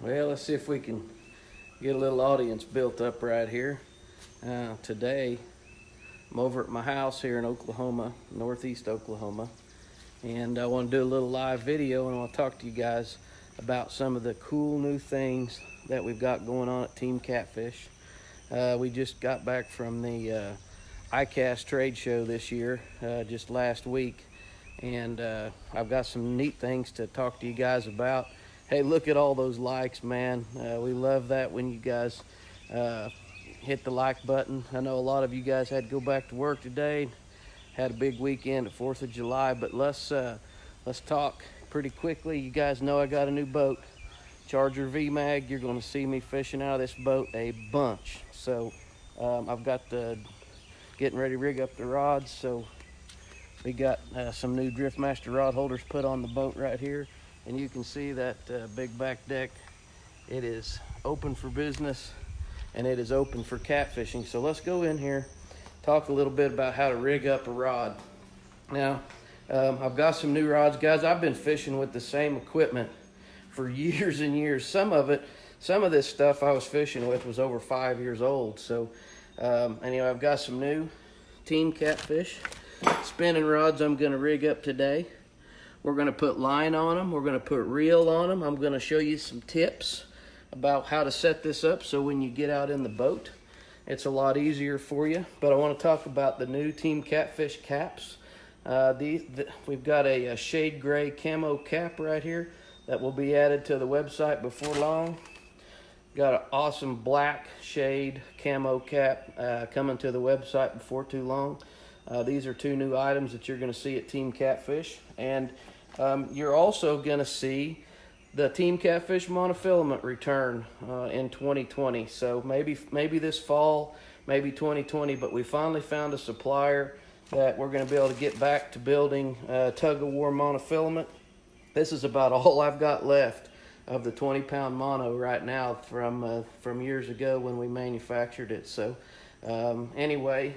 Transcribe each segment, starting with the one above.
Well, let's see if we can get a little audience built up right here. Today, I'm over at my house here in Oklahoma, northeast Oklahoma, and I want to do a little live video, and I want to talk to you guys about some of the cool new things that we've got going on at Team Catfish. We just got back from the ICAST trade show this year, just last week, and I've got some neat things to talk to you guys about. Hey, look at all those likes, man. We love that when you guys hit the like button. I know a lot of you guys had to go back to work today, had a big weekend at 4th of July, but let's talk pretty quickly. You guys know I got a new boat, Charger V-Mag. You're going to see me fishing out of this boat a bunch. So I've got the getting ready to rig up the rods. So we got some new Driftmaster rod holders put on the boat right here, and you can see that big back deck. It is open for business, and it is open for catfishing. So let's go in here, talk a little bit about how to rig up a rod. Now, I've got some new rods, guys. I've been fishing with the same equipment for years and years. Some of this stuff I was fishing with was over 5 years old. So anyway, I've got some new Team Catfish spinning rods I'm gonna rig up today. We're gonna put line on them. We're gonna put reel on them. I'm gonna show you some tips about how to set this up so when you get out in the boat, it's a lot easier for you. But I wanna talk about the new Team Catfish caps. We've got a shade gray camo cap right here that will be added to the website before long. Got an awesome black shade camo cap coming to the website before too long. These are two new items that you're going to see at Team Catfish, and you're also going to see the Team Catfish monofilament return in 2020. So maybe this fall, maybe 2020, but we finally found a supplier that we're going to be able to get back to building tug-of-war monofilament. This is about all I've got left of the 20-pound mono right now from years ago when we manufactured it. So anyway,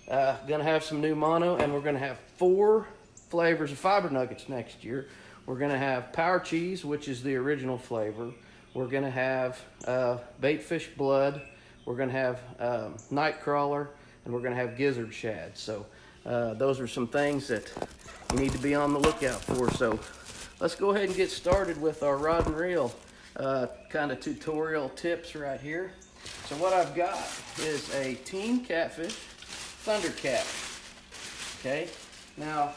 gonna have some new mono, and we're gonna have 4 flavors of fiber nuggets next year. We're gonna have power cheese, which is the original flavor. We're gonna have bait fish blood. We're gonna have night crawler, and we're gonna have gizzard shad. So those are some things that you need to be on the lookout for. So let's go ahead and get started with our rod and reel kind of tutorial tips right here. So what I've got is a Team Catfish Thundercat. Okay, now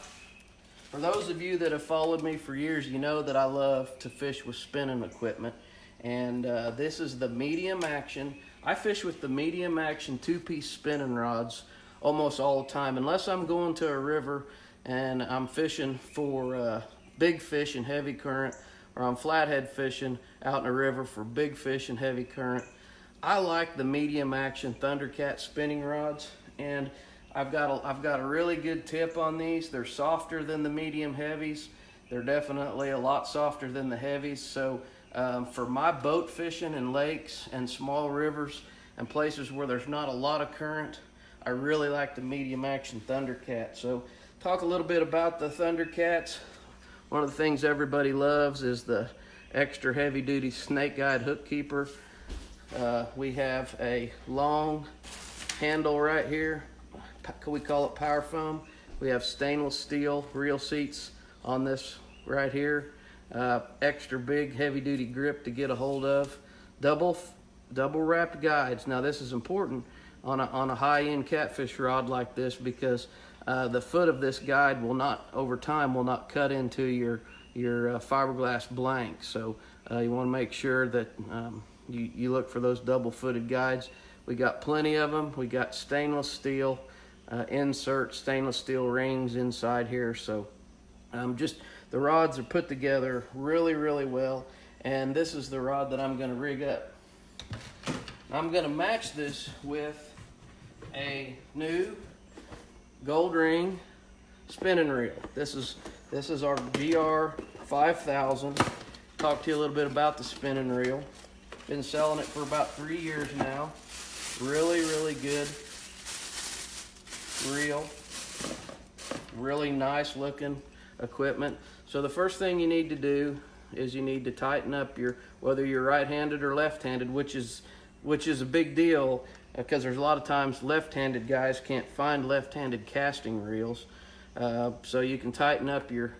for those of you that have followed me for years, you know that I love to fish with spinning equipment, and this is the medium action. I fish with the medium action 2-piece spinning rods almost all the time, unless I'm going to a river and I'm fishing for big fish and heavy current, or I'm flathead fishing out in a river for big fish and heavy current. I like the medium action Thundercat spinning rods, and I've got a really good tip on these. They're softer than the medium heavies. They're definitely a lot softer than the heavies. So for my boat fishing in lakes and small rivers and places where there's not a lot of current, I really like the medium action Thundercat. So talk a little bit about the Thundercats. One of the things everybody loves is the extra heavy duty snake guide hook keeper. We have a long handle right here. We call it power foam. We have stainless steel reel seats on this right here. Extra big heavy duty grip to get a hold of. Double wrapped guides. Now this is important on a high-end catfish rod like this, because the foot of this guide will not, over time, will not cut into your fiberglass blank. So you want to make sure that you look for those double-footed guides. We got plenty of them. We got stainless steel insert stainless steel rings inside here. So just the rods are put together really, really well. And this is the rod that I'm going to rig up. I'm going to match this with a new gold ring spinning reel. This is our GR 5000. Talk to you a little bit about the spinning reel. Been selling it for about 3 years now. Really, really good reel. Really nice looking equipment. So the first thing you need to do is you need to tighten up your, whether you're right-handed or left-handed, which is a big deal because there's a lot of times left-handed guys can't find left-handed casting reels. So you can tighten up your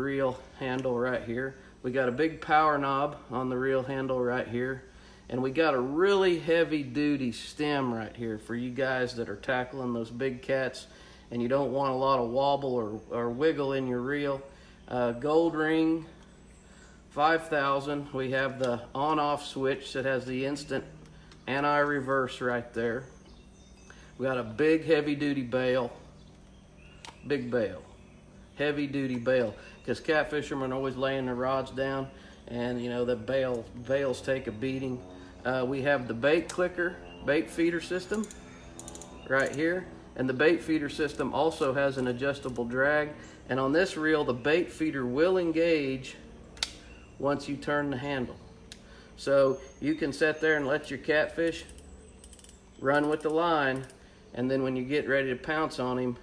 reel handle right here. We got a big power knob on the reel handle right here, and we got a really heavy-duty stem right here for you guys that are tackling those big cats and you don't want a lot of wobble or wiggle in your reel. Gold ring 5000. We have the on-off switch that has the instant anti-reverse right there. We got a big heavy-duty bail. Big bail. Heavy-duty bail. Because catfishermen are always laying their rods down, and you know the bails take a beating. We have the bait clicker, bait feeder system right here. And the bait feeder system also has an adjustable drag. And on this reel, the bait feeder will engage once you turn the handle. So you can sit there and let your catfish run with the line, and then when you get ready to pounce on him,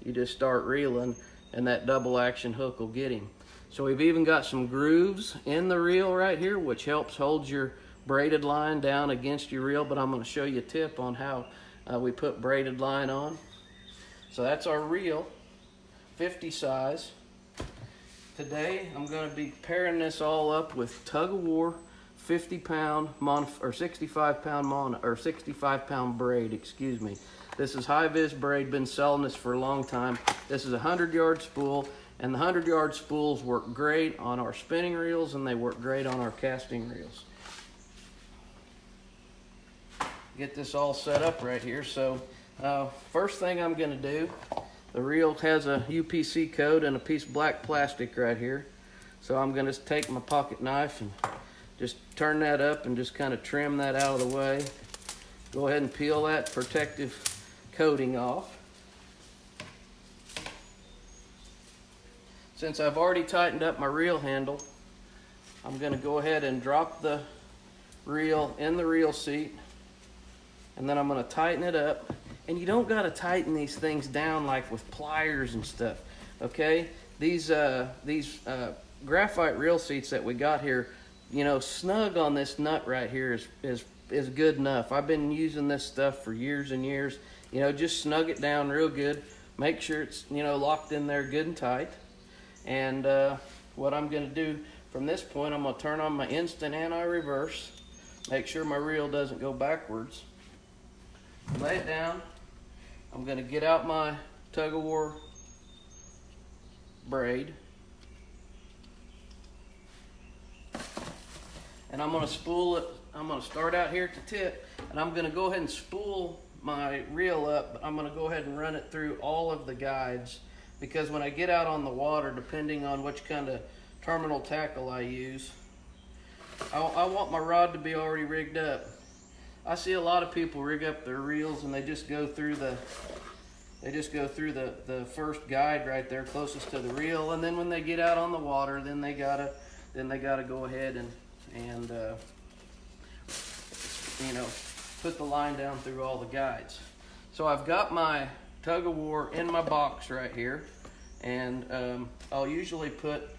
you just start reeling, and that double action hook will get him. So we've even got some grooves in the reel right here, which helps hold your braided line down against your reel, but I'm going to show you a tip on how we put braided line on. So that's our reel, 50 size. Today I'm going to be pairing this all up with tug of war 50-pound or 65-pound braid, excuse me. This is high-vis braid, been selling this for a long time. This is a 100-yard spool, and the 100-yard spools work great on our spinning reels, and they work great on our casting reels. Get this all set up right here. So first thing I'm going to do, the reel has a UPC code and a piece of black plastic right here. So I'm going to take my pocket knife and just turn that up and just kind of trim that out of the way. Go ahead and peel that protective coating off. Since I've already tightened up my reel handle, I'm going to go ahead and drop the reel in the reel seat, and then I'm going to tighten it up. And you don't got to tighten these things down like with pliers and stuff, okay? These graphite reel seats that we got here, you know, snug on this nut right here is good enough. I've been using this stuff for years and years. You know, just snug it down real good. Make sure it's, you know, locked in there good and tight. And what I'm going to do from this point, I'm going to turn on my instant anti-reverse. Make sure my reel doesn't go backwards. Lay it down. I'm going to get out my tug of war braid. And I'm going to spool it. I'm going to start out here at the tip, and I'm going to go ahead and spool my reel up. But I'm going to go ahead and run it through all of the guides, because when I get out on the water, depending on which kind of terminal tackle I use, I want my rod to be already rigged up. I see a lot of people rig up their reels and they just go through the first guide right there closest to the reel, and then when they get out on the water, then they gotta go ahead and you know, put the line down through all the guides. So I've got my tug of war in my box right here, and I'll usually put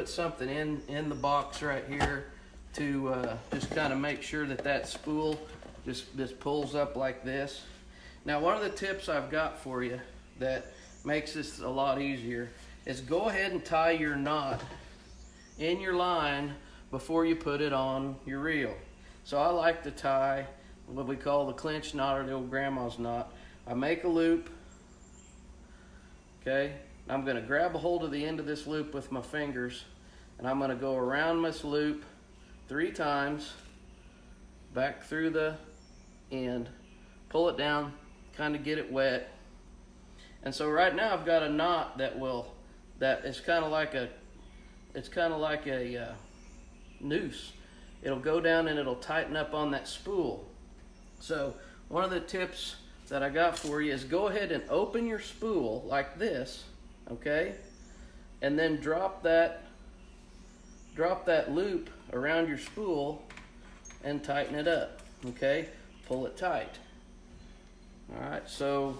something in the box right here to just kind of make sure that spool just pulls up like this. Now, one of the tips I've got for you that makes this a lot easier is go ahead and tie your knot in your line before you put it on your reel. So I like to tie what we call the clinch knot, or the old grandma's knot. I make a loop, okay? I'm going to grab a hold of the end of this loop with my fingers, and I'm going to go around this loop 3 times, back through the end, pull it down, kind of get it wet. And so right now I've got a knot that is kind of like a noose. It'll go down and it'll tighten up on that spool. So one of the tips that I got for you is go ahead and open your spool like this, okay? And then drop that loop around your spool and tighten it up, okay? Pull it tight. All right, so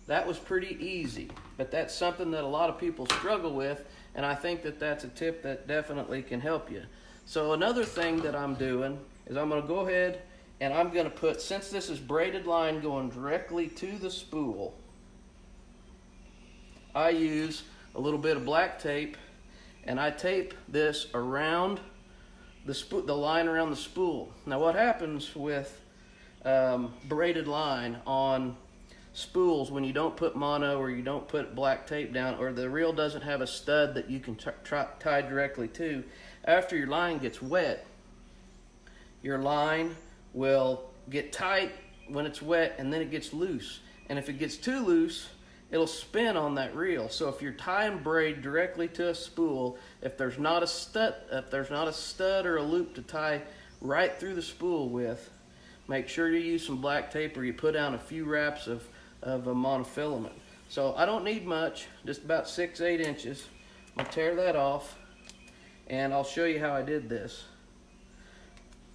that was pretty easy, but that's something that a lot of people struggle with, and I think that that's a tip that definitely can help you. So another thing that I'm doing is I'm going to go ahead and I'm going to put, since this is braided line going directly to the spool, I use a little bit of black tape, and I tape this around the line around the spool. Now what happens with braided line on spools when you don't put mono or you don't put black tape down, or the reel doesn't have a stud that you can tie directly to, after your line gets wet, your line will get tight when it's wet, and then it gets loose. And if it gets too loose, it'll spin on that reel. So if you're tying braid directly to a spool, if there's not a stud or a loop to tie right through the spool with, make sure you use some black tape, or you put down a few wraps of a monofilament. So I don't need much, just about 6-8 inches. I'm gonna tear that off, and I'll show you how I did this.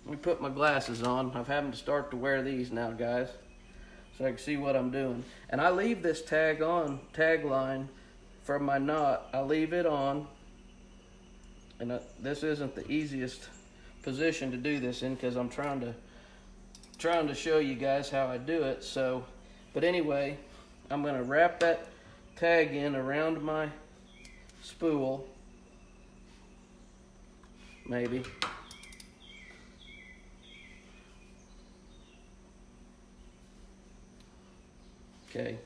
Let me put my glasses on. I'm having to start to wear these now, guys, so I can see what I'm doing. And I leave this tag line from my knot. I leave it on, and this isn't the easiest position to do this in, because I'm trying to show you guys how I do it. So, but anyway, I'm going to wrap that tag in around my spool, maybe. Okay,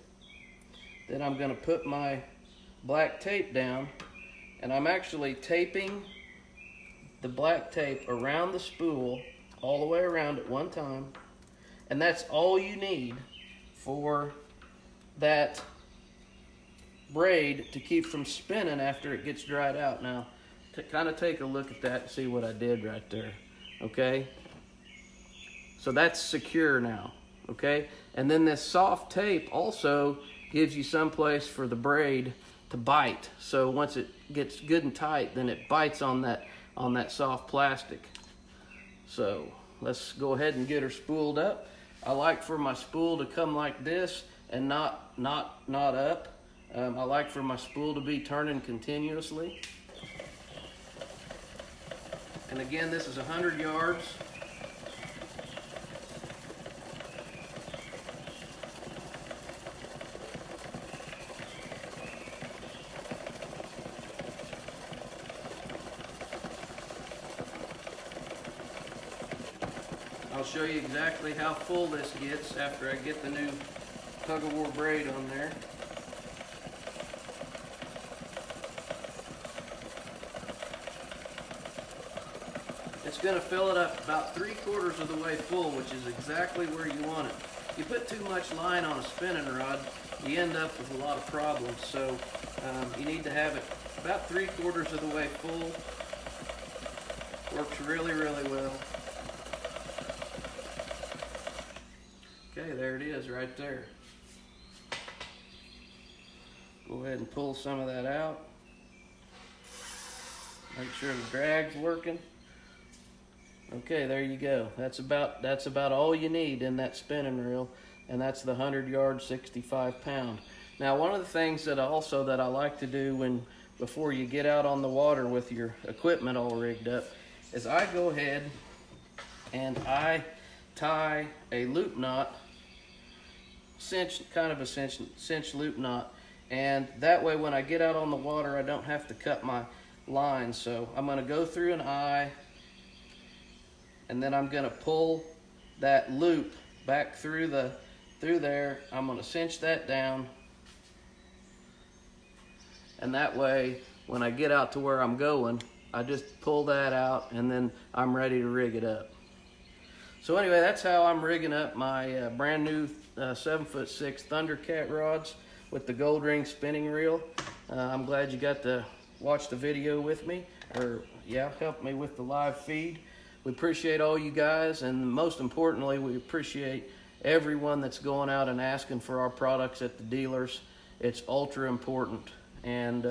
then I'm going to put my black tape down, and I'm actually taping the black tape around the spool all the way around at one time, and that's all you need for that braid to keep from spinning after it gets dried out. Now, to kind of take a look at that and see what I did right there. Okay, so that's secure now. Okay, and then this soft tape also gives you some place for the braid to bite. So once it gets good and tight, then it bites on that soft plastic. So let's go ahead and get her spooled up. I like for my spool to come like this and not up. I like for my spool to be turning continuously. And again, this is 100 yards. I'll show you exactly how full this gets after I get the new tug-of-war braid on there. It's going to fill it up about 3/4 of the way full, which is exactly where you want it. You put too much line on a spinning rod, you end up with a lot of problems. So you need to have it about 3/4 of the way full. Works really, really well. Okay, there it is right there. Go ahead and pull some of that out. Make sure the drag's working. Okay, there you go. That's about all you need in that spinning reel, and that's the 100 yard, 65 pound. Now, one of the things that I like to do before you get out on the water with your equipment all rigged up is I go ahead and I tie a loop knot, kind of a cinch loop knot, and that way when I get out on the water I don't have to cut my line. So I'm going to go through an eye, and then I'm going to pull that loop back through there. I'm going to cinch that down, and that way when I get out to where I'm going, I just pull that out and then I'm ready to rig it up. So anyway, that's how I'm rigging up my brand new 7'6" Thundercat rods with the gold ring spinning reel. I'm glad you got to watch the video with me, or help me with the live feed. We appreciate all you guys, and most importantly, we appreciate everyone that's going out and asking for our products at the dealers. It's ultra important, and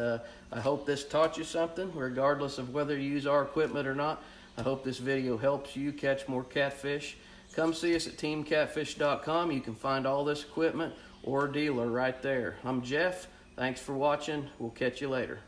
I hope this taught you something, regardless of whether you use our equipment or not. I hope this video helps you catch more catfish. Come see us at teamcatfish.com. You can find all this equipment, or a dealer right there. I'm Jeff. Thanks for watching. We'll catch you later.